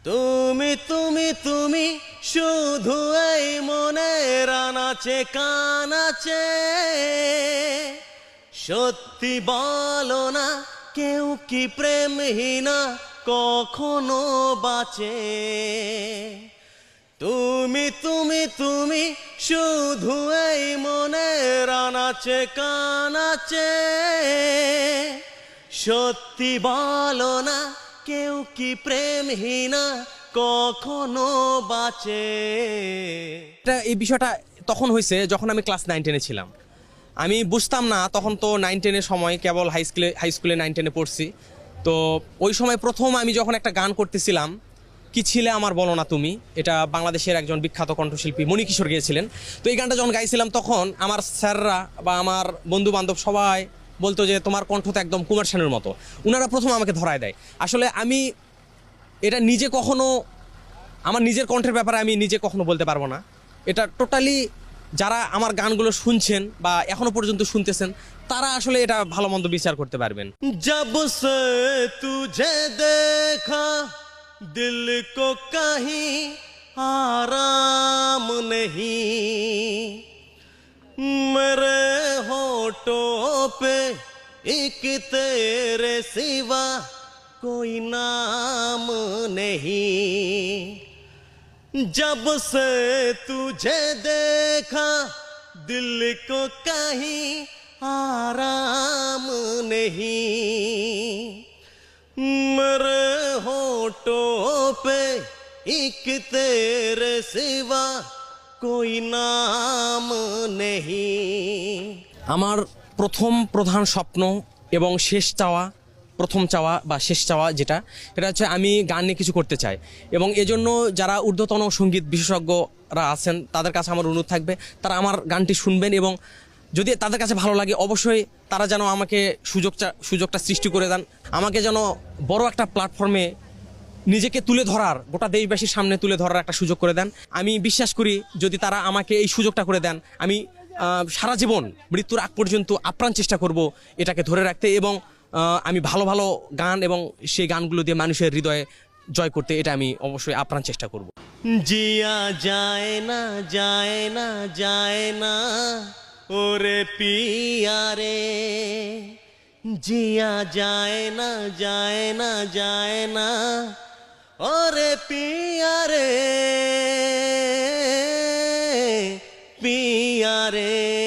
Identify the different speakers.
Speaker 1: তুমি তুমি তুমি শুধু এই মনের আনাচে কানাচে, সত্যি বলো না কেউ কি প্রেমহীনা কখনো বাঁচে। তুমি তুমি তুমি শুধু এই মনের আনাচে কানাচে, সত্যি বলো না কেউ কি প্রেমহীনা কখনো বাঁচে।
Speaker 2: এই বিষয়টা তখন হয়েছে যখন আমি ক্লাস 9-10-এ ছিলাম। আমি বুঝতাম না, তখন তো 9-10-এর সময়, কেবল হাই স্কুলে 9-10-এ পড়ছি। তো ওই সময় প্রথম আমি যখন একটা গান করতেছিলাম, কি ছিলে আমার বলো না তুমি, এটা বাংলাদেশের একজন বিখ্যাত কণ্ঠশিল্পী মণিকিশোর গিয়েছিলেন। তো এই গানটা যখন গাইছিলাম তখন আমার স্যাররা বা আমার বন্ধু বান্ধব সবাই বলতো যে তোমার কণ্ঠ তো একদম কুমার শানুর মতো। ওনারা প্রথম আমাকে ধরায় দেয়। আসলে আমি এটা নিজে কখনো, আমার নিজের কণ্ঠের ব্যাপারে আমি নিজে কখনো বলতে পারবো না। এটা টোটালি যারা আমার গানগুলো শুনছেন বা এখনো পর্যন্ত শুনতেছেন তারা আসলে এটা ভালো মন্দ বিচার করতে পারবেন।
Speaker 1: जब से तुझे देखा दिल को कहीं आराम नहीं, मेरे होठों पे एक तेरे सिवा कोई नाम नहीं। जब से तुझे देखा दिल को कहीं आराम नहीं, मेरे होठों पे एक तेरे सिवा कोई नाम नहीं।
Speaker 2: আমার প্রথম প্রধান স্বপ্ন এবং শেষ চাওয়া, প্রথম চাওয়া বা শেষ চাওয়া যেটা, এটা হচ্ছে আমি গান নিয়ে কিছু করতে চাই। এবং এজন্য যারা ঊর্ধ্বতন সঙ্গীত বিশেষজ্ঞরা আছেন তাদের কাছে আমার অনুরোধ থাকবে, তারা আমার গানটি শুনবেন এবং যদি তাদের কাছে ভালো লাগে অবশ্যই তারা যেন আমাকে সুযোগটা সৃষ্টি করে দেন, আমাকে যেন বড় একটা প্ল্যাটফর্মে নিজেকে তুলে ধরার, গোটা দেশবাসীর সামনে তুলে ধরার একটা সুযোগ করে দেন। আমি বিশ্বাস করি যদি তারা আমাকে এই সুযোগটা করে দেন, আমি সারা জীবন মৃত্যুর আগ পর্যন্ত আপ্রাণ চেষ্টা করব এটাকে ধরে রাখতে এবং আমি ভালো ভালো গান এবং সেই গানগুলো দিয়ে মানুষের হৃদয়ে জয় করতে, এটা আমি অবশ্যই আপ্রাণ চেষ্টা করব।
Speaker 1: जिया जाए ना जाए ना जाए ना ओरे पिया रे, जिया जाए ना जाए ना जाए ना ओरे पिया रे, पिया रे।